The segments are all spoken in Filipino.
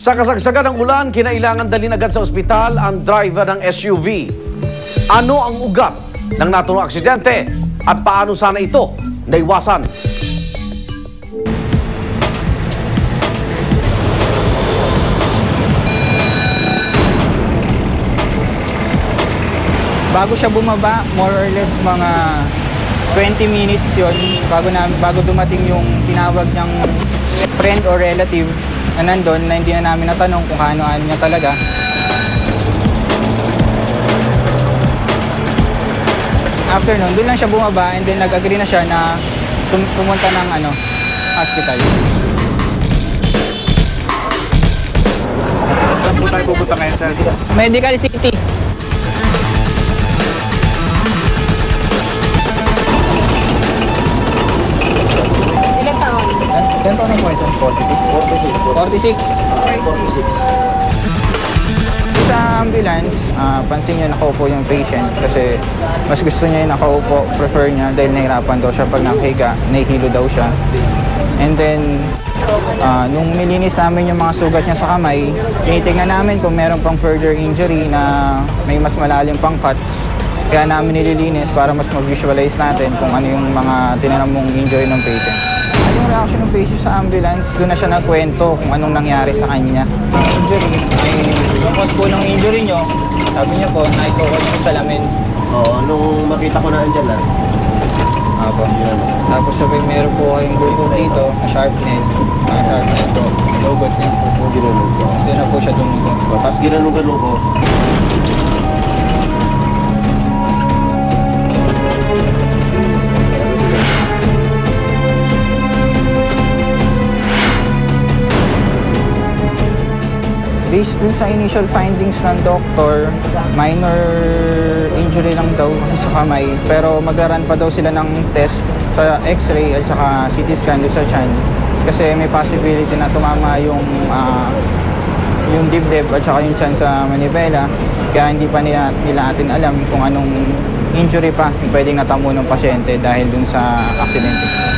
Sa kasagsagan ng ulan, kinailangan dalhin agad sa ospital ang driver ng SUV. Ano ang ugat ng naturang aksidente at paano sana ito naiwasan? Bago siya bumaba, more or less mga 20 minutes yon bago dumating yung tinawag niyang friend or relative na nandun, na hindi na namin natanong kung ano niya talaga. After nun, doon lang siya bumaba and then nag-agree na siya na pumunta ng hospital. Saan po tayo pupunta ngayon, sir? Medical City. Ilan taon? Ilan taon na po ito? 46. 46. Sa ambulance, pansin niya nakaupo yung patient kasi mas gusto niya yung nakaupo, prefer niya dahil nahirapan daw siya pag nakahiga, nahihilo daw siya. And then, nung nilinis namin yung mga sugat niya sa kamay, tinitignan namin kung meron pang further injury na may mas malalim pang cuts. Kaya namin nililinis para mas mag-visualize natin kung ano yung mga tinanamong injury ng patient. Yung reaction ng patient sa ambulance, doon na siya nagkwento kung anong nangyari sa kanya. Injury, yung cause po ng injury nyo, sabi niya po, naitukoy yung salamin. Oo, nung makita ko na andyan na. Apo. Tapos sabi, meron po kayong gulgog dito na sharpnet. Sharpnet po, logot niya po. Ginanong ko. Tapos doon na po siya dumugod. Tapos ginanong-ganong ko. Based dun sa initial findings ng doktor, minor injury lang daw kasi sa kamay. Pero magraran pa daw sila ng test sa x-ray at saka CT scan doon sa tiyan. Kasi may possibility na tumama yung dibdib at saka yung tiyan sa manibela. Kaya hindi pa nila atin alam kung anong injury pa yung pwedeng natamo ng pasyente dahil dun sa aksidente.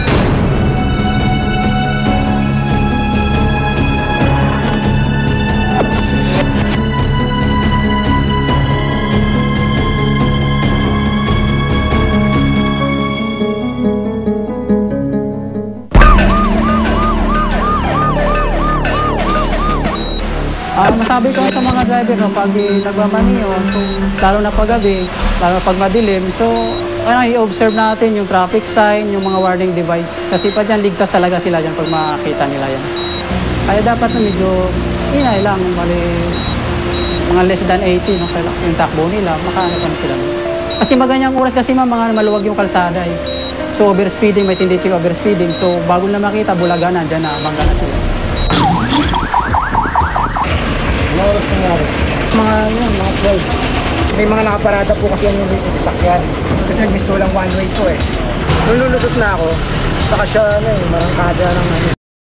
Masabi ko sa mga driver, no, pag nagmamaniyo, so, lalo na paggabi, lalo na pag madilim, so i-observe natin yung traffic sign, yung mga warning device. Kasi pa dyan, ligtas talaga sila dyan pag makakita nila yan. Kaya dapat na medyo inay lang, mali, mga less than 80, no, yung takbo nila, makaano pa sila. Kasi maganyang oras kasi mga maluwag yung kalsada eh. So overspeeding, may tendency overspeeding. So bago na makita, bulaga na, dyan na, bangga na sila. Mga oras nangyari? Mga 12. May mga nakaparada po kasi yung dito sa sakyan. Kasi nagbisto lang one way po eh. Nung lulusot na ako, saka siya marangkada ng